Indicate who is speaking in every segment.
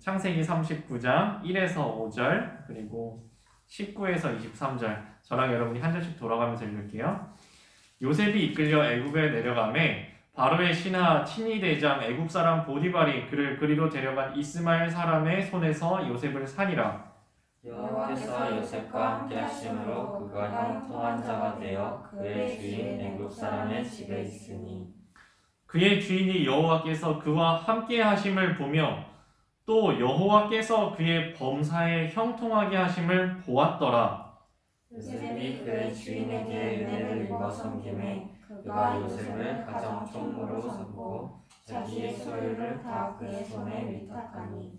Speaker 1: 창세기 39장 1에서 5절 그리고 19에서 23절 저랑 여러분이 한 절씩 돌아가면서 읽을게요. 요셉이 이끌려 애굽에 내려가매 바로의 신하 친위 대장 애굽 사람 보디발이 그를 그리로 데려간 이스마엘 사람의 손에서 요셉을 산이라.
Speaker 2: 여호와께서 요셉과 함께 하심으로 그가 형통한 자가 되어 그의 주인 애굽 사람의 집에 있으니
Speaker 1: 그의 주인이 여호와께서 그와 함께 하심을 보며 또 여호와께서 그의 범사에 형통하게 하심을 보았더라.
Speaker 2: 요셉이 그의 주인에게 은혜를 입어 섬김에 그가 요셉을 가정 총무로 삼고 자기의 소유를 다 그의 손에 위탁하니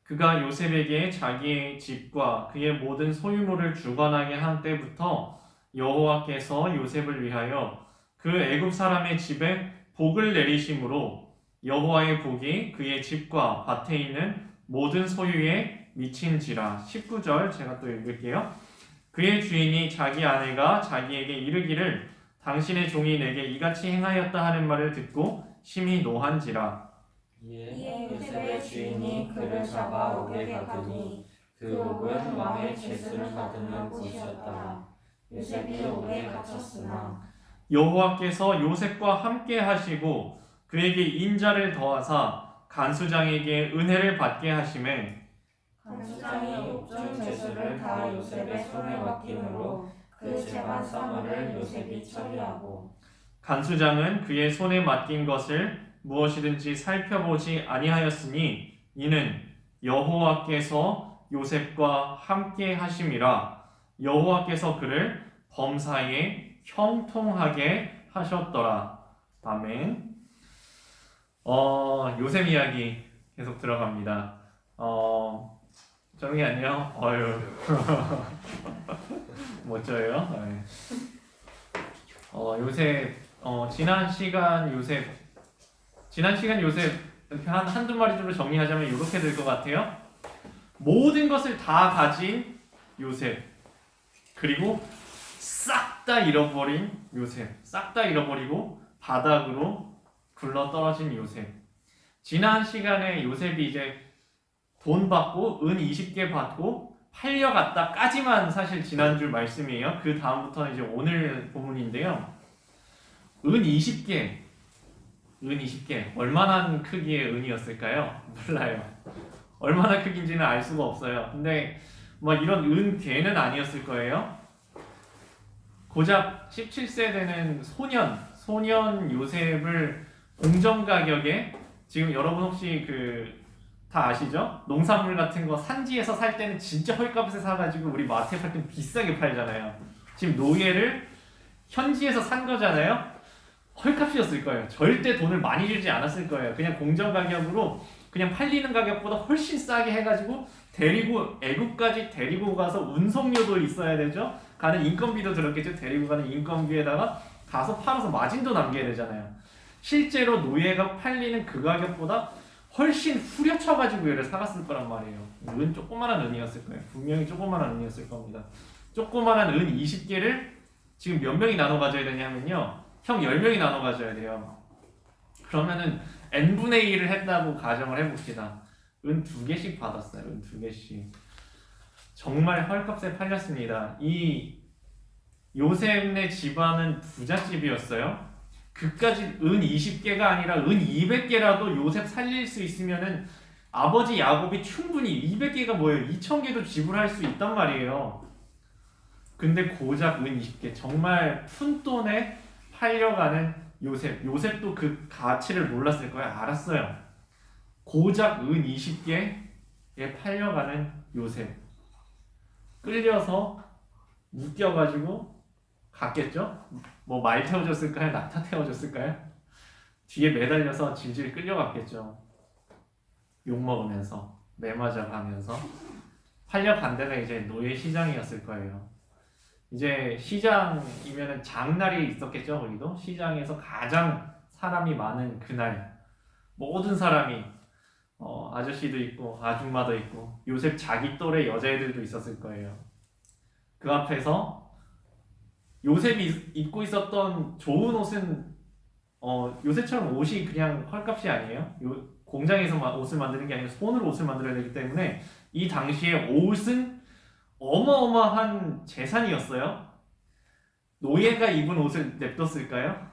Speaker 1: 그가 요셉에게 자기의 집과 그의 모든 소유물을 주관하게 한 때부터 여호와께서 요셉을 위하여 그 애굽 사람의 집에 복을 내리심으로 여호와의 복이 그의 집과 밭에 있는 모든 소유에 미친지라. 19절 제가 또 읽을게요. 그의 주인이 자기 아내가 자기에게 이르기를 당신의 종이 내게 이같이 행하였다 하는 말을 듣고 심히 노한지라.
Speaker 2: 이에 요셉의 주인이 그를 잡아 옥에 가두니 그 옥은 왕의 죄수를 가두는 곳이었더라. 요셉이 옥에 갇혔으나
Speaker 1: 여호와께서 요셉과 함께 하시고 그에게 인자를 더하사 간수장에게 은혜를 받게 하심에
Speaker 2: 간수장이 옥중 죄수를 다 요셉의 손에 맡김으로 그 재반 사물을 요셉이 처리하고
Speaker 1: 간수장은 그의 손에 맡긴 것을 무엇이든지 살펴보지 아니하였으니 이는 여호와께서 요셉과 함께 하심이라. 여호와께서 그를 범사에 형통하게 하셨더라. 아멘. 요셉 이야기 계속 들어갑니다. 조용히 안녕. 어휴. 멋져요. 네. 요셉, 지난 시간 요셉 이렇게 한두 마디로 정리하자면 이렇게 될 것 같아요. 모든 것을 다 가진 요셉, 그리고 싹 다 잃어버린 요셉, 싹 다 잃어버리고 바닥으로 굴러 떨어진 요셉. 지난 시간에 요셉이 이제 돈 받고 은 20개 받고 팔려갔다까지만 사실 지난주 말씀이에요. 그 다음부터는 이제 오늘 본문인데요. 은 20개 얼마나 크기의 은이었을까요? 몰라요. 얼마나 크긴지는 알 수가 없어요. 근데 뭐 이런 은 개는 아니었을 거예요. 고작 17세 되는 소년 요셉을 공정 가격에, 지금 여러분 혹시 다 아시죠? 농산물 같은 거 산지에서 살 때는 진짜 헐값에 사가지고 우리 마트에 팔 때는 비싸게 팔잖아요. 지금 노예를 현지에서 산 거잖아요. 헐값이었을 거예요. 절대 돈을 많이 주지 않았을 거예요. 그냥 공정 가격으로 그냥 팔리는 가격보다 훨씬 싸게 해가지고 애국까지 데리고 가서 운송료도 있어야 되죠. 가는 인건비도 들었겠죠. 데리고 가는 인건비에다가 가서 팔아서 마진도 남겨야 되잖아요. 실제로 노예가 팔리는 그 가격보다 훨씬 후려쳐가지고 얘를 사갔을 거란 말이에요. 조그만한 은이었을 거예요. 분명히 조그만한 은이었을 겁니다. 조그만한 은 20개를 지금 몇 명이 나눠 가져야 되냐면요. 형 10명이 나눠 가져야 돼요. 그러면은 n분의 1을 했다고 가정을 해봅시다. 은 2개씩 받았어요. 은 2개씩. 정말 헐값에 팔렸습니다. 이 요셉네 집안은 부잣집이었어요. 그까지 은 20개가 아니라 은 200개라도 요셉 살릴 수 있으면은 아버지 야곱이 충분히 200개가 뭐예요? 2000개도 지불할 수 있단 말이에요. 근데 고작 은 20개, 정말 푼돈에 팔려가는 요셉도 그 가치를 몰랐을 거예요. 알았어요. 고작 은 20개에 팔려가는 요셉. 끌려서 묶여가지고 갔겠죠? 뭐 말 태워줬을까요? 낙타 태워줬을까요? 뒤에 매달려서 질질 끌려갔겠죠. 욕먹으면서 매맞아 가면서 팔려간 데가 이제 노예 시장이었을 거예요. 이제 시장이면은 장날이 있었겠죠. 거기도 시장에서 가장 사람이 많은 그날 모든 사람이 아저씨도 있고 아줌마도 있고 요셉 자기 또래 여자애들도 있었을 거예요. 그 앞에서 요셉이 입고 있었던 좋은 옷은 요셉처럼 옷이 그냥 헐값이 아니에요. 공장에서 옷을 만드는 게 아니라 손으로 옷을 만들어야 되기 때문에 이 당시에 옷은 어마어마한 재산이었어요. 노예가 입은 옷을 냅뒀을까요?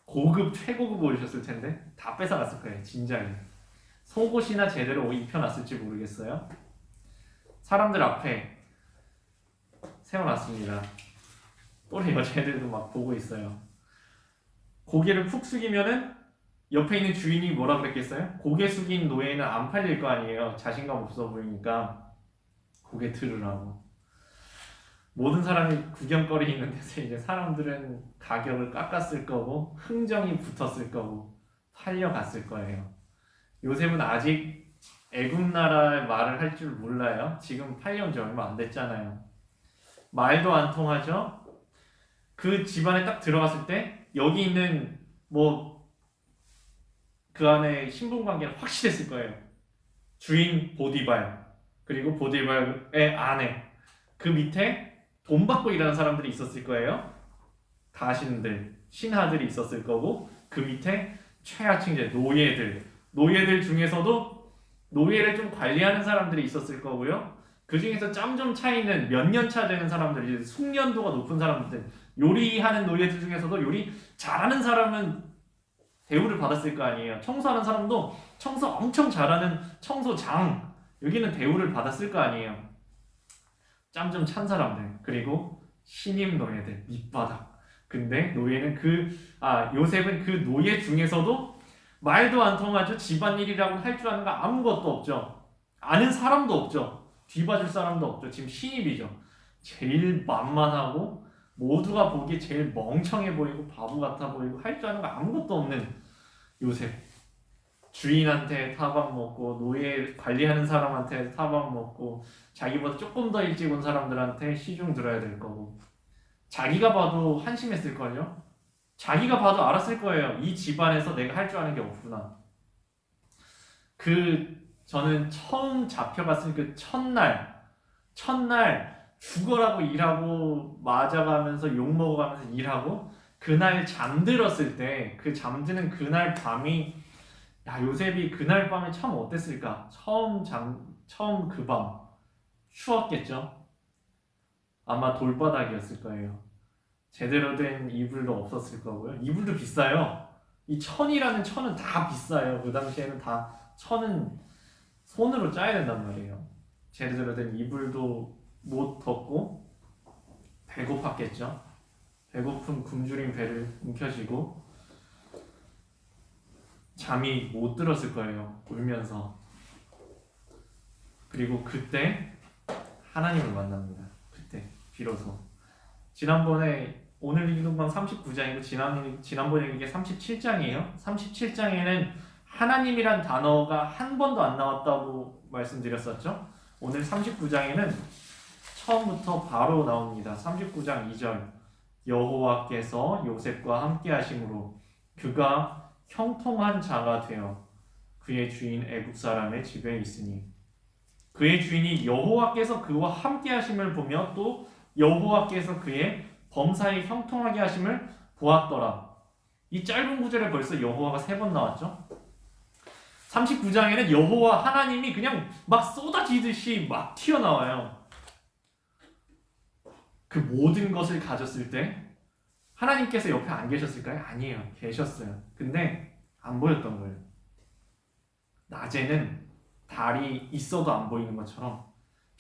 Speaker 1: 고급 최고급 옷이었을 텐데 다 뺏어갔을 거예요. 진작에 속옷이나 제대로 옷 입혀놨을지 모르겠어요. 사람들 앞에 세워놨습니다. 또래 여자애들도 막 보고 있어요. 고개를 푹 숙이면은 옆에 있는 주인이 뭐라 그랬겠어요? 고개 숙인 노예는 안 팔릴 거 아니에요. 자신감 없어 보이니까 고개 들으라고. 모든 사람이 구경거리 있는 데서 이제 사람들은 가격을 깎았을 거고 흥정이 붙었을 거고 팔려갔을 거예요. 요셉은 아직 애굽 나라의 말을 할 줄 몰라요. 지금 팔려온 지 얼마 안 됐잖아요. 말도 안 통하죠. 그 집안에 딱 들어갔을 때 여기 있는 뭐 그 안에 신분관계는 확실했을 거예요. 주인 보디발 그리고 보디발의 아내 그 밑에 돈 받고 일하는 사람들이 있었을 거예요. 가신들, 신하들이 있었을 거고 그 밑에 최하층제, 노예들 중에서도 노예를 좀 관리하는 사람들이 있었을 거고요. 그 중에서 짬 좀 차이는 몇 년 차 되는 사람들, 숙련도가 높은 사람들, 요리하는 노예들 중에서도 요리 잘하는 사람은 대우를 받았을 거 아니에요. 청소하는 사람도 청소 엄청 잘하는 청소장, 여기는 대우를 받았을 거 아니에요. 짬 좀 찬 사람들, 그리고 신임 노예들, 밑바닥. 근데 노예는 요셉은 그 노예 중에서도 말도 안 통하죠. 집안일이라고 할 줄 아는 거 아무것도 없죠. 아는 사람도 없죠. 뒤봐줄 사람도 없죠. 지금 신입이죠. 제일 만만하고 모두가 보기에 제일 멍청해 보이고 바보 같아 보이고 할 줄 아는 거 아무것도 없는 요셉. 주인한테 타박 먹고 노예 관리하는 사람한테 타박 먹고 자기보다 조금 더 일찍 온 사람들한테 시중 들어야 될 거고 자기가 봐도 한심했을걸요? 자기가 봐도 알았을 거예요. 이 집안에서 내가 할 줄 아는 게 없구나. 저는 처음 잡혀갔을 그 첫날 죽어라고 일하고 맞아가면서 욕먹어가면서 일하고 그날 잠들었을 때 그 잠드는 그날 밤이 요셉이 그날 밤에 참 어땠을까? 처음 그 밤 추웠겠죠? 아마 돌바닥이었을 거예요. 제대로 된 이불도 없었을 거고요. 이불도 비싸요. 이 천이라는 천은 다 비싸요. 그 당시에는 다 천은 손으로 짜야 된단 말이에요. 제대로 된 이불도 못 덮고 배고팠겠죠. 배고픈 굶주린 배를 움켜쥐고 잠이 못 들었을 거예요. 울면서. 그리고 그때 하나님을 만납니다. 그때 비로소. 지난번에 오늘 읽은 건 39장이고 지난번에 이게 37장이에요. 37장에는 하나님이란 단어가 한 번도 안 나왔다고 말씀드렸었죠. 오늘 39장에는 처음부터 바로 나옵니다. 39장 2절 여호와께서 요셉과 함께 하심으로 그가 형통한 자가 되어 그의 주인 애굽 사람의 집에 있으니 그의 주인이 여호와께서 그와 함께 하심을 보며 또 여호와께서 그의 범사에 형통하게 하심을 보았더라. 이 짧은 구절에 벌써 여호와가 3번 나왔죠. 39장에는 여호와 하나님이 그냥 막 쏟아지듯이 막 튀어나와요. 그 모든 것을 가졌을 때 하나님께서 옆에 안 계셨을까요? 아니에요. 계셨어요. 근데 안 보였던 거예요. 낮에는 달이 있어도 안 보이는 것처럼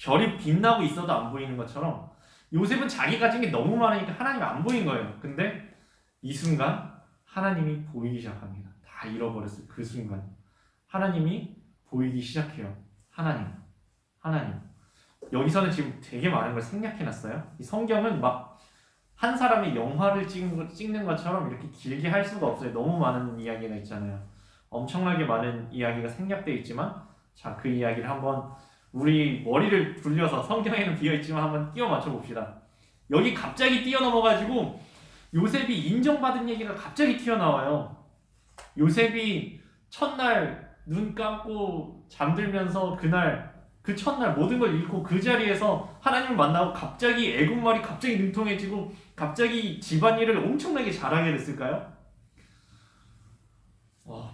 Speaker 1: 별이 빛나고 있어도 안 보이는 것처럼 요셉은 자기 가진 게 너무 많으니까 하나님이 안 보인 거예요. 근데 이 순간 하나님이 보이기 시작합니다. 다 잃어버렸어요. 그 순간 하나님이 보이기 시작해요. 하나님. 여기서는 지금 되게 많은 걸 생략해놨어요. 이 성경은 막 한 사람이 영화를 찍는 것처럼 이렇게 길게 할 수가 없어요. 너무 많은 이야기가 있잖아요. 엄청나게 많은 이야기가 생략되어 있지만 자, 그 이야기를 한번 우리 머리를 굴려서 성경에는 비어있지만 한번 끼워 맞춰 봅시다. 여기 갑자기 뛰어넘어가지고 요셉이 인정받은 얘기가 갑자기 튀어나와요. 요셉이 첫날 눈 감고 잠들면서 그 첫날 모든 걸 잃고 그 자리에서 하나님을 만나고 갑자기 애국말이 갑자기 능통해지고 갑자기 집안일을 엄청나게 잘하게 됐을까요?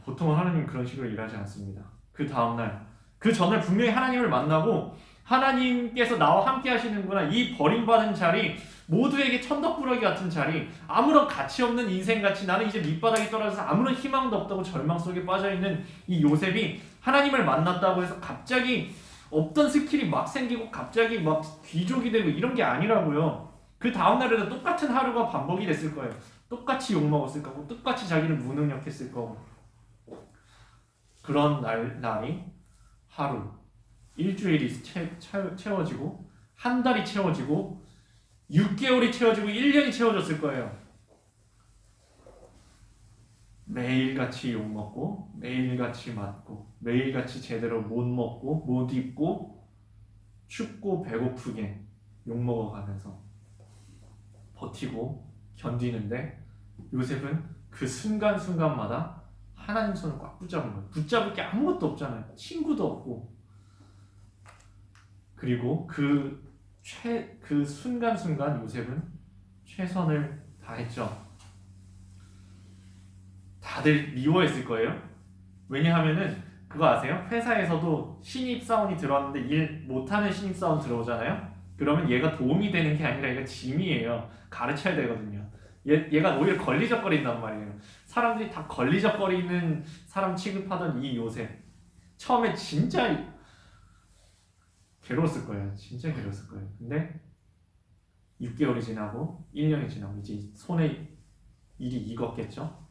Speaker 1: 보통 보통 하나님 그런 식으로 일하지 않습니다. 그 다음날, 그 전날 분명히 하나님을 만나고 하나님께서 나와 함께 하시는구나. 이 버림받은 자리, 모두에게 천덕꾸러기 같은 자리, 아무런 가치 없는 인생같이 나는 이제 밑바닥에 떨어져서 아무런 희망도 없다고 절망 속에 빠져있는 이 요셉이 하나님을 만났다고 해서 갑자기 없던 스킬이 막 생기고 갑자기 막 귀족이 되고 이런 게 아니라고요. 그 다음날에도 똑같은 하루가 반복이 됐을 거예요. 똑같이 욕먹었을 거고 똑같이 자기는 무능력했을 거고. 그런 날이 하루, 일주일이 채워지고 한 달이 채워지고 6개월이 채워지고 1년이 채워졌을 거예요. 매일같이 욕먹고 매일같이 맞고 매일같이 제대로 못 먹고 못 입고 춥고 배고프게 욕먹어가면서 버티고 견디는데 요셉은 그 순간순간마다 하나님 손을 꽉 붙잡은 거예요. 붙잡을 게 아무것도 없잖아요. 친구도 없고. 그리고 그 순간순간 요셉은 최선을 다했죠. 다들 미워했을 거예요. 왜냐하면은 그거 아세요? 회사에서도 신입사원이 들어왔는데 일 못하는 신입사원 들어오잖아요. 그러면 얘가 도움이 되는 게 아니라 얘가 짐이에요. 가르쳐야 되거든요. 얘가 오히려 걸리적거린단 말이에요. 사람들이 다 걸리적거리는 사람 취급하던 이 요셉, 처음에 진짜 괴로웠을 거예요. 진짜 괴로웠을 거예요. 근데 6개월이 지나고 1년이 지나고 이제 손에 일이 익었겠죠.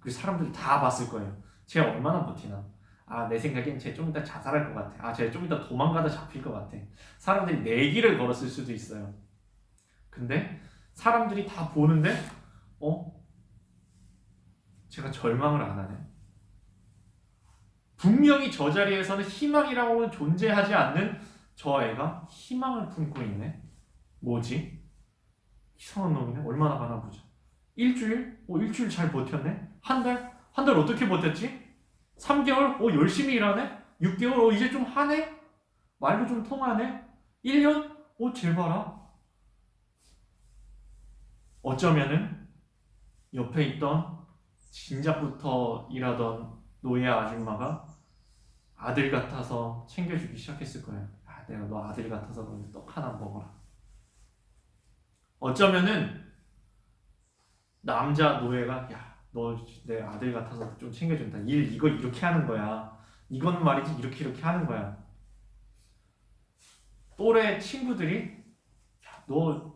Speaker 1: 그리고 사람들이 다 봤을 거예요. 쟤 얼마나 버티나. 아, 내 생각엔 쟤 좀 이따 자살할 것 같아. 아, 쟤 좀 이따 도망가다 잡힐 것 같아. 사람들이 내기를 걸었을 수도 있어요. 근데 사람들이 다 보는데 제가 절망을 안 하네. 분명히 저 자리에서는 희망이라고는 존재하지 않는 저 애가 희망을 품고 있네. 뭐지? 이상한 놈이네. 얼마나 가나 보자. 일주일? 일주일 잘 버텼네. 한 달? 한 달 어떻게 버텼지? 3개월? 열심히 일하네? 6개월? 이제 좀 하네? 말도 좀 통하네? 1년? 쟤 봐라. 어쩌면은 옆에 있던 진작부터 일하던 노예 아줌마가 아들 같아서 챙겨주기 시작했을 거예요. 내가 너 아들 같아서 너는 떡 하나 먹어라. 어쩌면은 남자 노예가 너 내 아들 같아서 좀 챙겨준다. 일 이거 이렇게 하는 거야. 이건 말이지 이렇게 하는 거야. 또래 친구들이 너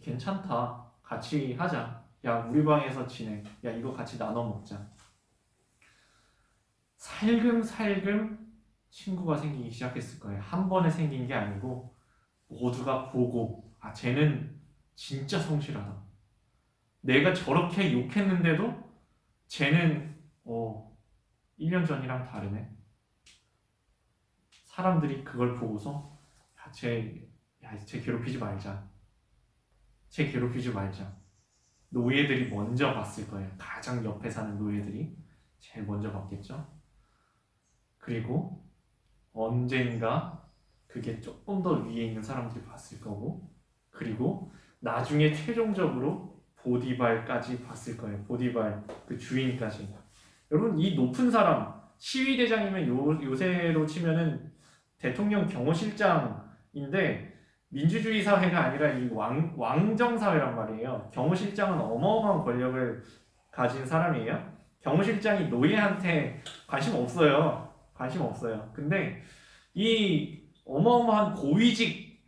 Speaker 1: 괜찮다. 같이 하자. 우리 방에서 지내. 이거 같이 나눠 먹자. 살금살금 친구가 생기기 시작했을 거예요. 한 번에 생긴 게 아니고 모두가 보고 쟤는 진짜 성실하다. 내가 저렇게 욕했는데도 쟤는 1년 전이랑 다르네. 사람들이 그걸 보고서 쟤 괴롭히지 말자. 쟤 괴롭히지 말자. 노예들이 먼저 봤을 거예요. 가장 옆에 사는 노예들이 제일 먼저 봤겠죠. 그리고 언젠가 그게 조금 더 위에 있는 사람들이 봤을 거고, 그리고 나중에 최종적으로 보디발까지 봤을 거예요. 보디발 그 주인까지. 여러분, 이 높은 사람, 시위대장이면 요새로 치면은 대통령 경호실장인데 민주주의 사회가 아니라 이 왕정 사회란 말이에요. 경호실장은 어마어마한 권력을 가진 사람이에요. 경호실장이 노예한테 관심 없어요. 근데 이 어마어마한 고위직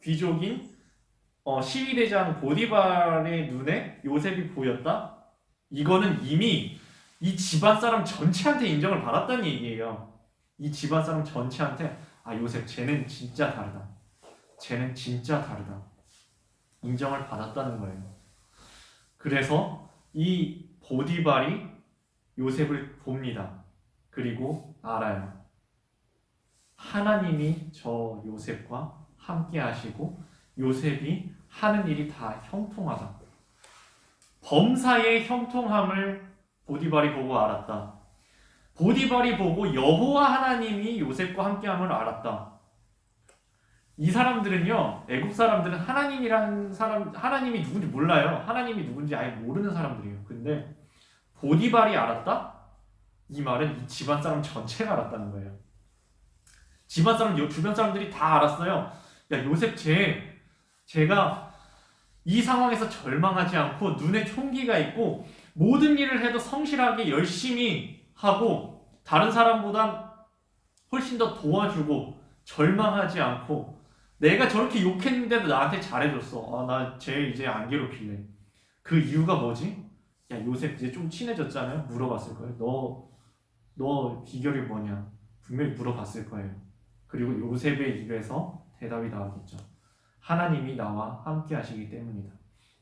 Speaker 1: 귀족인 시위대장 보디발의 눈에 요셉이 보였다? 이거는 이미 이 집안 사람 전체한테 인정을 받았다는 얘기예요. 이 집안 사람 전체한테 요셉 쟤는 진짜 다르다. 인정을 받았다는 거예요. 그래서 이 보디발이 요셉을 봅니다. 그리고 알아요. 하나님이 저 요셉과 함께 하시고 요셉이 하는 일이 다 형통하다. 범사의 형통함을 보디발이 보고 알았다. 보디발이 보고 여호와 하나님이 요셉과 함께함을 알았다. 이 사람들은요, 애국 사람들은 하나님이 누군지 몰라요. 하나님이 누군지 아예 모르는 사람들이에요. 근데 보디발이 알았다? 이 말은 이 집안 사람 전체가 알았다는 거예요. 집안 사람, 주변 사람들이 다 알았어요. 야, 요셉 제가 이 상황에서 절망하지 않고 눈에 총기가 있고 모든 일을 해도 성실하게 열심히 하고 다른 사람보다 훨씬 더 도와주고 절망하지 않고 내가 저렇게 욕했는데도 나한테 잘해줬어. 아, 나 쟤 이제 안 괴롭힐래. 그 이유가 뭐지? 야, 요셉 이제 좀 친해졌잖아요. 물어봤을 거예요. 너 비결이 뭐냐? 분명히 물어봤을 거예요. 그리고 요셉의 입에서 대답이 나왔겠죠. 하나님이 나와 함께 하시기 때문이다.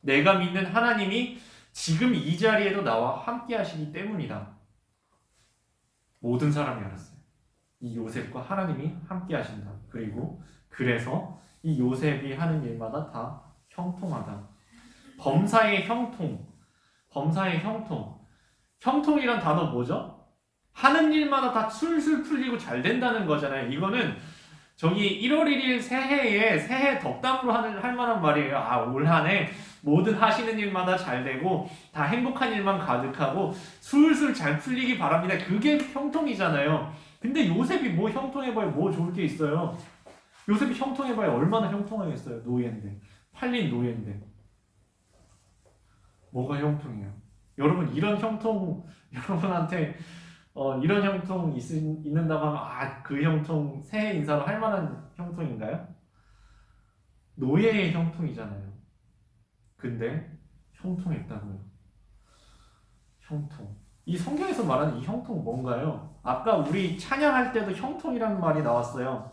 Speaker 1: 내가 믿는 하나님이 지금 이 자리에도 나와 함께 하시기 때문이다. 모든 사람이 알았어요. 이 요셉과 하나님이 함께 하신다. 그리고 그래서 이 요셉이 하는 일마다 다 형통하다. 범사의 형통. 형통이란 단어 뭐죠? 하는 일마다 다 술술 풀리고 잘 된다는 거잖아요. 이거는 저기 1월 1일 새해 덕담으로 할 만한 말이에요. 아, 올 한 해 모든 하시는 일마다 잘 되고 다 행복한 일만 가득하고 술술 잘 풀리기 바랍니다. 그게 형통이잖아요. 근데 요셉이 뭐 형통해봐야 뭐 좋을 게 있어요. 요셉이 형통해봐야 얼마나 형통하겠어요. 노예인데. 팔린 노예인데. 뭐가 형통이에요? 여러분 이런 형통 여러분한테 이런 형통 있는다고 하면 아, 그 형통 새해 인사로 할 만한 형통인가요? 노예의 형통이잖아요. 근데 형통했다고요. 형통. 이 성경에서 말하는 이 형통 뭔가요? 아까 우리 찬양할 때도 형통이라는 말이 나왔어요.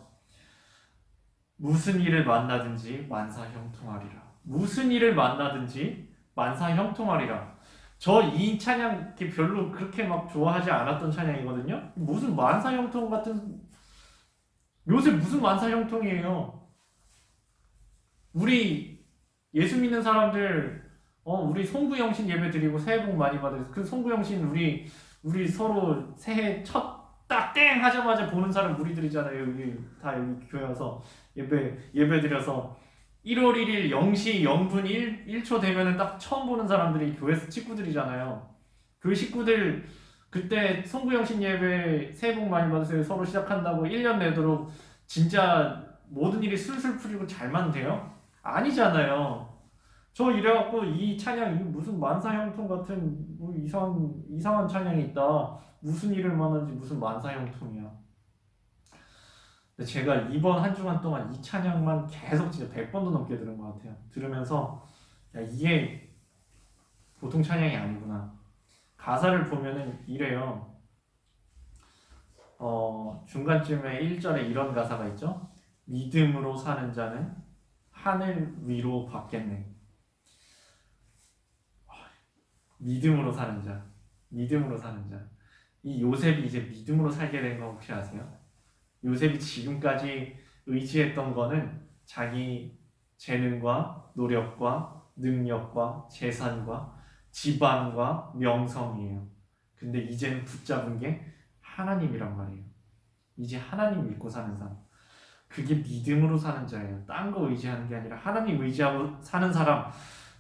Speaker 1: 무슨 일을 만나든지 만사 형통하리라. 무슨 일을 만나든지 만사 형통하리라. 저 이 찬양 별로 그렇게 막 좋아하지 않았던 찬양이거든요. 무슨 만사 형통 같은 요새 무슨 만사 형통이에요? 우리 예수 믿는 사람들 우리 송구영신 예배 드리고 새해 복 많이 받으세요. 그 송구영신 우리 서로 새해 첫 딱 땡 하자마자 보는 사람 우리들이잖아요. 여기 다 여기 교회 와서 예배 드려서 1월 1일 0시 0분 1초 되면은 딱 처음 보는 사람들이 교회 식구들이잖아요. 그 식구들 그때 송구영신 예배 새해 복 많이 받으세요. 서로 시작한다고 1년 내도록 진짜 모든 일이 술술 풀리고 잘만 돼요? 아니잖아요. 저 이래갖고 이 찬양 이게 무슨 만사형통 같은 뭐 이상한 찬양이 있다. 무슨 일을 만한지 무슨 만사형통이야. 근데 제가 이번 한 주간 동안 이 찬양만 계속 진짜 100번도 넘게 들은 것 같아요. 들으면서 야, 이게 보통 찬양이 아니구나. 가사를 보면은 이래요. 중간쯤에 1절에 이런 가사가 있죠. 믿음으로 사는 자는 하늘 위로 받겠네. 믿음으로 사는 자. 이 요셉이 이제 믿음으로 살게 된 거 혹시 아세요? 요셉이 지금까지 의지했던 거는 자기 재능과 노력과 능력과 재산과 지방과 명성이에요. 근데 이제는 붙잡은 게 하나님이란 말이에요. 이제 하나님 믿고 사는 사람. 그게 믿음으로 사는 자예요. 딴 거 의지하는 게 아니라 하나님 의지하고 사는 사람.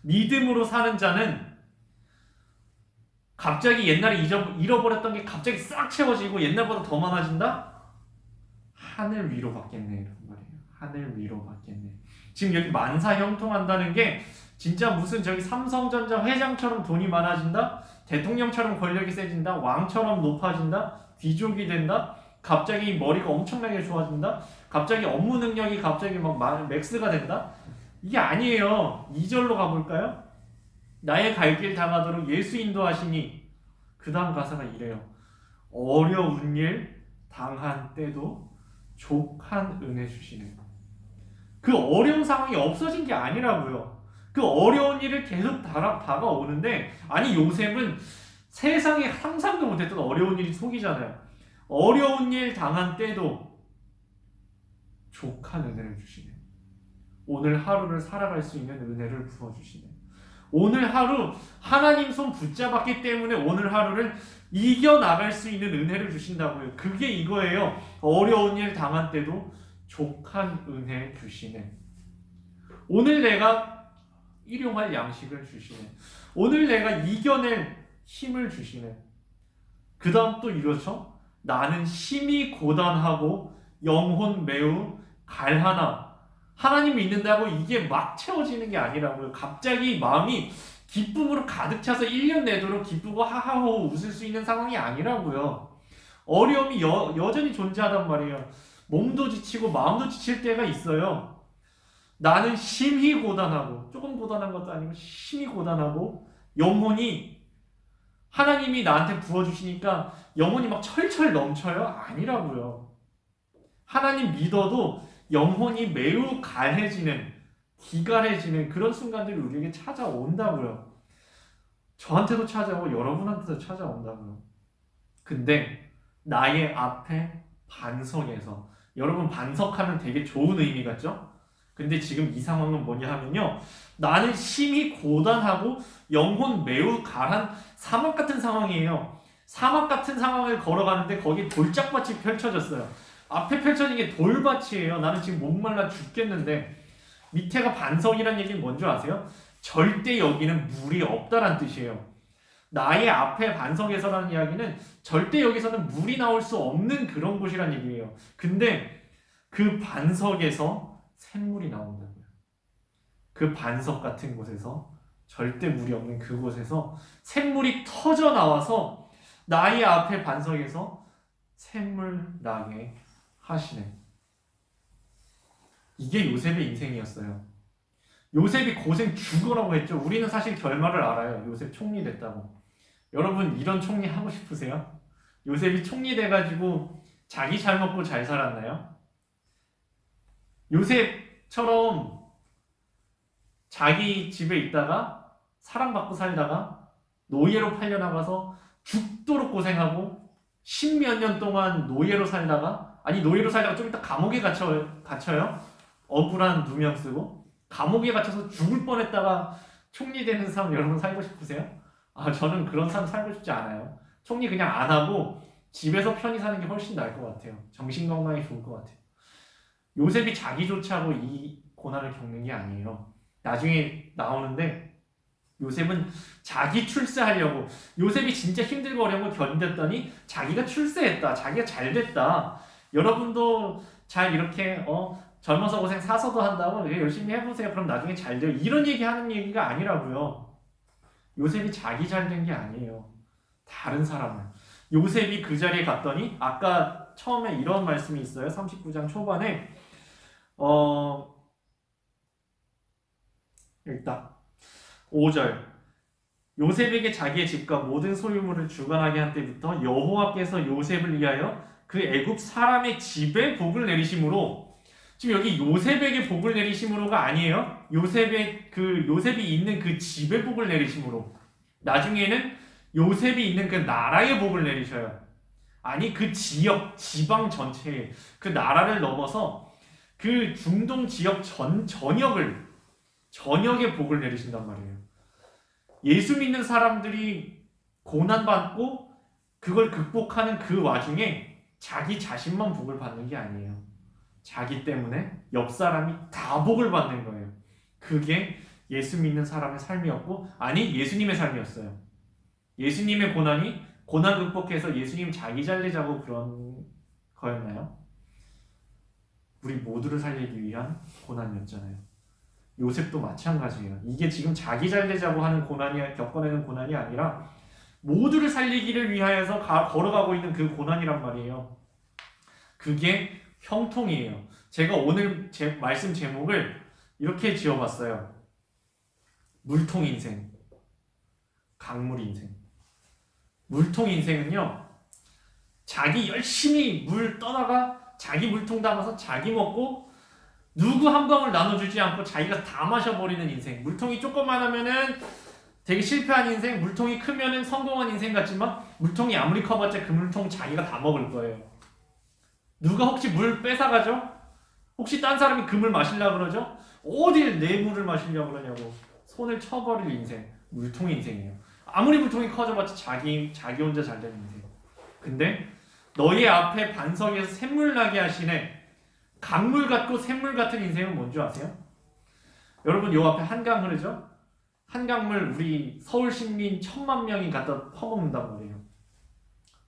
Speaker 1: 믿음으로 사는 자는 갑자기 옛날에 잃어버렸던 게 갑자기 싹 채워지고 옛날보다 더 많아진다? 하늘 위로 받겠네 이런 말이에요. 하늘 위로 받겠네. 지금 여기 만사 형통한다는 게 진짜 무슨 저기 삼성전자 회장처럼 돈이 많아진다? 대통령처럼 권력이 세진다? 왕처럼 높아진다? 귀족이 된다? 갑자기 머리가 엄청나게 좋아진다? 갑자기 업무 능력이 갑자기 막 맥스가 된다? 이게 아니에요. 2절로 가볼까요? 나의 갈 길 당하도록 예수 인도하시니 그 다음 가사가 이래요. 어려운 일 당한 때도 족한 은혜 주시네. 그 어려운 상황이 없어진 게 아니라고요. 그 어려운 일을 계속 다가오는데 아니 요셉은 세상에 상상도 못했던 어려운 일이 속이잖아요. 어려운 일 당한 때도 족한 은혜를 주시네. 오늘 하루를 살아갈 수 있는 은혜를 부어주시네. 오늘 하루 하나님 손 붙잡았기 때문에 오늘 하루를 이겨나갈 수 있는 은혜를 주신다고요. 그게 이거예요. 어려운 일 당한 때도 족한 은혜 주시네. 오늘 내가 일용할 양식을 주시네. 오늘 내가 이겨낼 힘을 주시네. 그 다음 또 이렇죠. 나는 심히 고단하고 영혼 매우 갈하나. 하나님 믿는다고 이게 막 채워지는 게 아니라고요. 갑자기 마음이 기쁨으로 가득 차서 1년 내도록 기쁘고 하하호 웃을 수 있는 상황이 아니라고요. 어려움이 여전히 존재하단 말이에요. 몸도 지치고 마음도 지칠 때가 있어요. 나는 심히 고단하고, 조금 고단한 것도 아니고 심히 고단하고, 영혼이 하나님이 나한테 부어주시니까 영혼이 막 철철 넘쳐요? 아니라고요. 하나님 믿어도 영혼이 매우 갈해지는, 기갈해지는 그런 순간들이 우리에게 찾아온다고요. 저한테도 찾아오고 여러분한테도 찾아온다고요. 근데 나의 앞에 반석에서, 여러분 반석하면 되게 좋은 의미 같죠? 근데 지금 이 상황은 뭐냐 하면요, 나는 심히 고단하고 영혼 매우 가란 사막 같은 상황이에요. 사막 같은 상황을 걸어가는데 거기 돌짝밭이 펼쳐졌어요. 앞에 펼쳐진 게 돌밭이에요. 나는 지금 목말라 죽겠는데, 밑에가 반석이란 얘기는 뭔지 아세요? 절대 여기는 물이 없다란 뜻이에요. 나의 앞에 반석에서라는 이야기는 절대 여기서는 물이 나올 수 없는 그런 곳이란 얘기예요. 근데 그 반석에서 샘물이 나온다고요. 그 반석 같은 곳에서, 절대 물이 없는 그곳에서 샘물이 터져 나와서 나의 앞에 반석에서 샘물 나게 하시네. 이게 요셉의 인생이었어요. 요셉이 고생 죽으라고 했죠. 우리는 사실 결말을 알아요. 요셉 총리 됐다고. 여러분 이런 총리 하고 싶으세요? 요셉이 총리 돼가지고 자기 잘 먹고 잘 살았나요? 요셉처럼 자기 집에 있다가 사랑받고 살다가 노예로 팔려나가서 죽도록 고생하고 십몇 년 동안 노예로 살다가, 아니 노예로 살다가 좀 이따 감옥에 갇혀요. 억울한 누명 쓰고 감옥에 갇혀서 죽을 뻔했다가 총리 되는 삶 여러분 살고 싶으세요? 저는 그런 삶 살고 싶지 않아요. 총리 그냥 안 하고 집에서 편히 사는 게 훨씬 나을 것 같아요. 정신 건강에 좋을 것 같아요. 요셉이 자기 조차하고 이 고난을 겪는 게 아니에요. 나중에 나오는데 요셉은 자기 출세하려고, 요셉이 진짜 힘들고 어려운 걸 견뎠더니 자기가 출세했다, 자기가 잘 됐다, 여러분도 잘 이렇게 젊어서 고생 사서도 한다고 열심히 해보세요, 그럼 나중에 잘 돼요, 이런 얘기하는 얘기가 아니라고요. 요셉이 자기 잘 된 게 아니에요. 다른 사람을. 요셉이 그 자리에 갔더니 아까 처음에 이런 말씀이 있어요. 39장 초반에 일단 5절, 요셉에게 자기의 집과 모든 소유물을 주관하게 한 때부터 여호와께서 요셉을 위하여 그 애굽 사람의 집에 복을 내리심으로, 지금 여기 요셉에게 복을 내리심으로가 아니에요. 요셉이 있는 그 집에 복을 내리심으로, 나중에는 요셉이 있는 그 나라에 복을 내리셔요. 아니 그 지역, 지방 전체에, 그 나라를 넘어서 그 중동 지역 전역에 복을 내리신단 말이에요. 예수 믿는 사람들이 고난받고 그걸 극복하는 그 와중에 자기 자신만 복을 받는 게 아니에요. 자기 때문에 옆 사람이 다 복을 받는 거예요. 그게 예수 믿는 사람의 삶이었고, 아니 예수님의 삶이었어요. 예수님의 고난 극복해서 예수님 자기 잘 되자고 그런 거였나요? 우리 모두를 살리기 위한 고난이었잖아요. 요셉도 마찬가지예요. 이게 지금 자기 잘 되자고 하는 겪어내는 고난이 아니라 모두를 살리기를 위하여서 걸어가고 있는 그 고난이란 말이에요. 그게 형통이에요. 제가 오늘 말씀 제목을 이렇게 지어봤어요. 물통 인생, 강물 인생. 물통 인생은요, 자기 열심히 물 떠다가 자기 물통 담아서 자기 먹고 누구 한 방울 나눠주지 않고 자기가 다 마셔버리는 인생. 물통이 조그만하면은 되게 실패한 인생, 물통이 크면은 성공한 인생 같지만 물통이 아무리 커봤자 그 물통 자기가 다 먹을 거예요. 누가 혹시 물 뺏어가죠? 혹시 딴 사람이 그 물 마시려고 그러죠? 어딜 내 물을 마시려고 그러냐고 손을 쳐버릴 인생, 물통 인생이에요. 아무리 물통이 커져봤자 자기 혼자 잘 되는 인생. 근데 너희 앞에 반석에서 샘물 나게 하시네. 강물 같고 샘물 같은 인생은 뭔지 아세요? 여러분 요 앞에 한강 흐르죠? 한강물 우리 서울 시민 1,000만 명이 갖다 퍼먹는단 말이에요.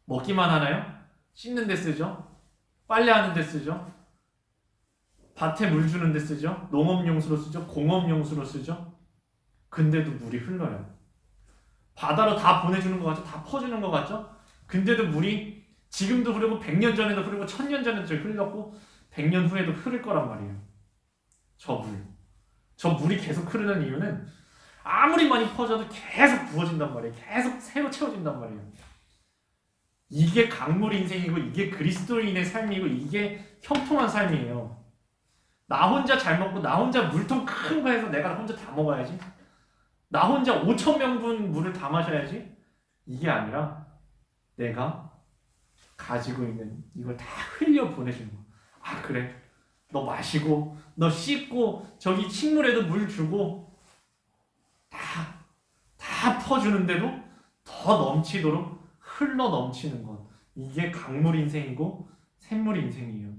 Speaker 1: 먹기만 하나요? 씻는 데 쓰죠. 빨래하는 데 쓰죠. 밭에 물 주는 데 쓰죠. 농업용수로 쓰죠. 공업용수로 쓰죠. 근데도 물이 흘러요. 바다로 다 보내주는 것 같죠? 다 퍼주는 것 같죠? 근데도 물이 지금도 흐르고 100년 전에도 흐르고 1000년 전에도 흘렀고 100년 후에도 흐를 거란 말이에요. 저 물. 저 물이 계속 흐르는 이유는 아무리 많이 퍼져도 계속 부어진단 말이에요. 계속 새로 채워진단 말이에요. 이게 강물 인생이고 이게 그리스도인의 삶이고 이게 형통한 삶이에요. 나 혼자 잘 먹고 나 혼자 물통 큰 거 해서 내가 혼자 다 먹어야지. 나 혼자 5,000명분 물을 다 마셔야지. 이게 아니라 내가 가지고 있는 이걸 다 흘려 보내주는 거. 아 그래. 너 마시고 너 씻고 저기 식물에도 물 주고 다 퍼주는데도 더 넘치도록 흘러 넘치는 것. 이게 강물 인생이고 샘물 인생이에요.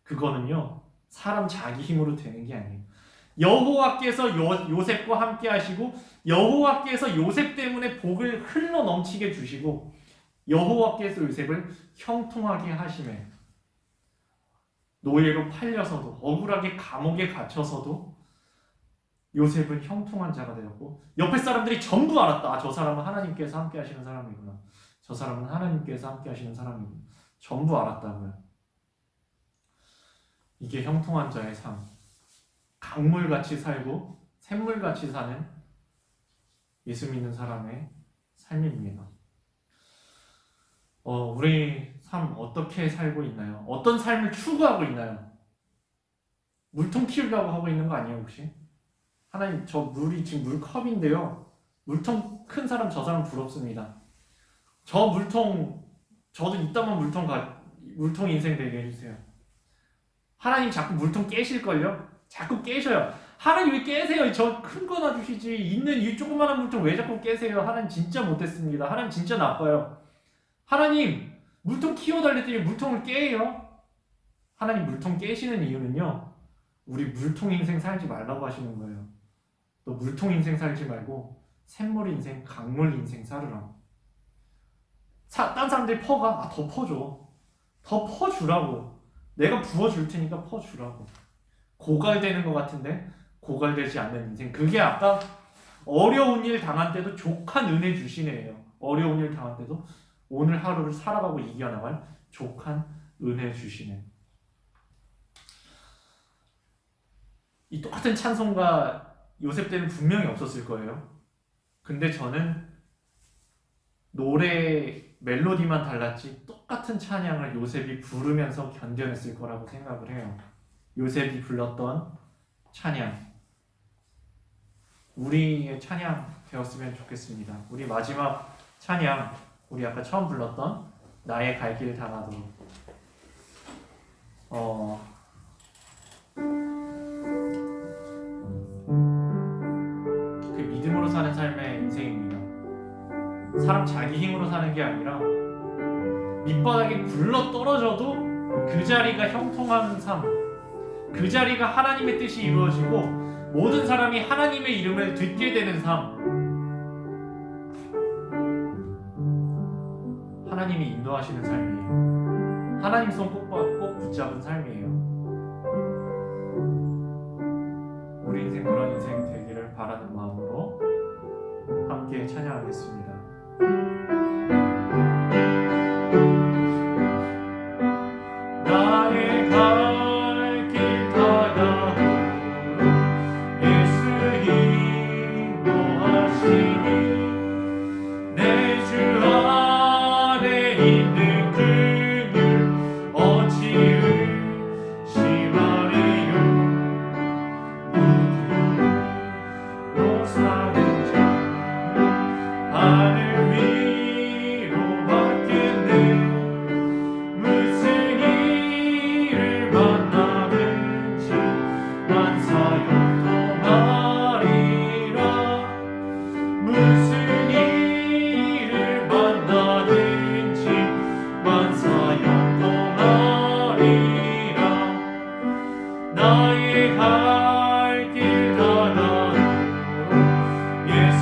Speaker 1: 그거는요. 사람 자기 힘으로 되는 게 아니에요. 여호와께서 요셉과 함께 하시고 여호와께서 요셉 때문에 복을 흘러 넘치게 주시고 여호와께서 요셉을 형통하게 하심에 노예로 팔려서도 억울하게 감옥에 갇혀서도 요셉은 형통한 자가 되었고 옆에 사람들이 전부 알았다. 아, 저 사람은 하나님께서 함께 하시는 사람이구나. 저 사람은 하나님께서 함께 하시는 사람이구나. 전부 알았다고요. 이게 형통한 자의 삶. 강물같이 살고 샘물같이 사는 예수 믿는 사람의 삶입니다. 우리 삶 어떻게 살고 있나요? 어떤 삶을 추구하고 있나요? 물통 키우려고 하고 있는 거 아니에요 혹시? 하나님 저 물이 지금 물컵인데요. 물통 큰 사람 저 사람 부럽습니다. 저 물통 저도 이따만 물통 인생 되게 해주세요. 하나님 자꾸 물통 깨실걸요? 자꾸 깨셔요. 하나님 왜 깨세요? 저 큰 거 놔주시지. 있는 이 조그마한 물통 왜 자꾸 깨세요? 하나님 진짜 못됐습니다. 하나님 진짜 나빠요. 하나님 물통 키워달랬더니 물통을 깨요. 하나님 물통 깨시는 이유는요. 우리 물통 인생 살지 말라고 하시는 거예요. 너 물통 인생 살지 말고 샘물 인생, 강물 인생 살으라. 딴 사람들이 퍼가? 더 퍼줘. 더 퍼주라고. 내가 부어줄 테니까 퍼주라고. 고갈되는 것 같은데 고갈되지 않는 인생. 그게 아까 어려운 일 당한 때도 족한 은혜 주시네요. 어려운 일 당한 때도 오늘 하루를 살아가고 이겨나갈 족한 은혜 주시네. 이 똑같은 찬송가 요셉 때는 분명히 없었을 거예요. 근데 저는 노래 멜로디만 달랐지 똑같은 찬양을 요셉이 부르면서 견뎌냈을 거라고 생각을 해요. 요셉이 불렀던 찬양, 우리의 찬양 되었으면 좋겠습니다. 우리 마지막 찬양, 우리 아까 처음 불렀던 나의 갈 길 다 가도록 그 믿음으로 사는 삶의 인생입니다. 사람 자기 힘으로 사는 게 아니라 밑바닥에 굴러 떨어져도 그 자리가 형통한 삶, 그 자리가 하나님의 뜻이 이루어지고 모든 사람이 하나님의 이름을 듣게 되는 삶, 하나님이 인도하시는 삶이에요. 하나님 손 꼭 붙잡은 삶이에요. 우리 인생 그런 인생 되기를 바라는 마음으로 함께 찬양하겠습니다. 나의 갈 길 다가오고 예수 인도하시니 내 주 안에 있는 그늘 어찌 의심하리요. 목사는 자 하늘 위로 받겠네. 무슨 일을 만나든지 만사 형통하리라. 무슨 일을 만나든지 만사 형통하리라. 나의 갈 길 다가오고 예수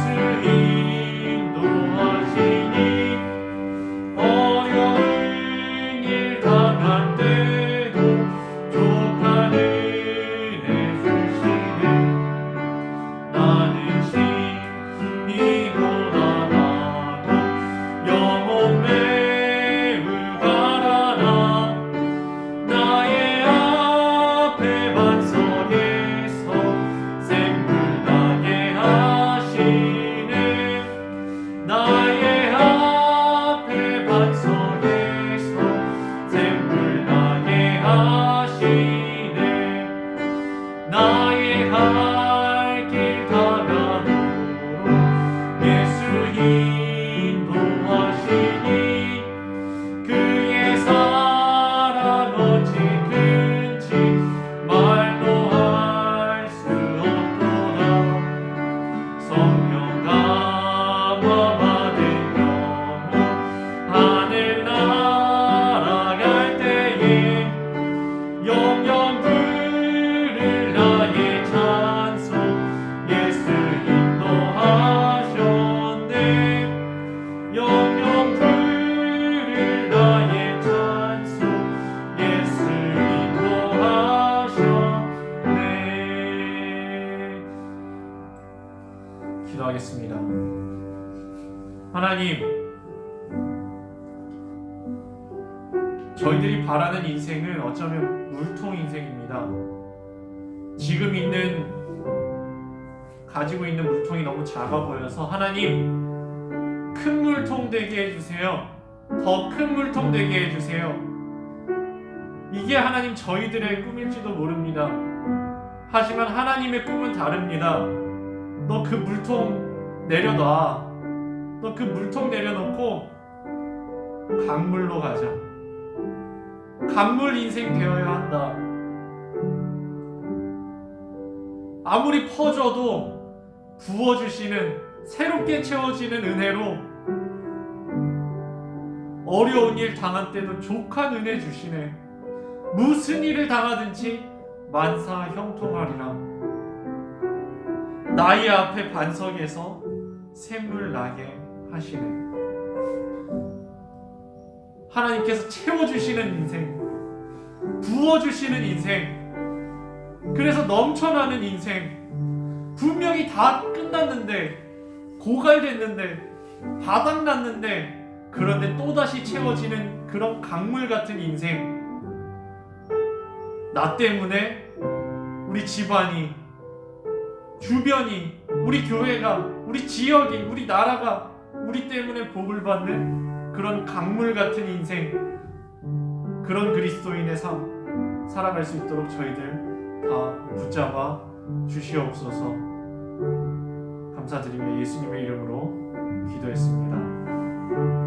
Speaker 1: 기도하겠습니다. 하나님, 저희들이 바라는 인생은 어쩌면 물통 인생입니다. 지금 가지고 있는 물통이 너무 작아 보여서 하나님, 큰 물통 되게 해주세요. 더 큰 물통 되게 해주세요. 이게 하나님 저희들의 꿈일지도 모릅니다. 하지만 하나님의 꿈은 다릅니다. 너 그 물통 내려놔. 너 그 물통 내려놓고 강물로 가자. 강물 인생 되어야 한다. 아무리 퍼져도 부어주시는, 새롭게 채워지는 은혜로 어려운 일 당한 때도 족한 은혜 주시네. 무슨 일을 당하든지 만사 형통하리라. 나의 앞에 반석에서 샘물 나게 하시네. 하나님께서 채워주시는 인생, 부어주시는 인생, 그래서 넘쳐나는 인생, 분명히 다 끝났는데, 고갈됐는데, 바닥났는데, 그런데 또다시 채워지는 그런 강물 같은 인생. 나 때문에 우리 집안이, 주변이, 우리 교회가, 우리 지역이, 우리 나라가 우리 때문에 복을 받는 그런 강물 같은 인생, 그런 그리스도인의 삶 살아갈 수 있도록 저희들 다 붙잡아 주시옵소서. 감사드리며 예수님의 이름으로 기도했습니다.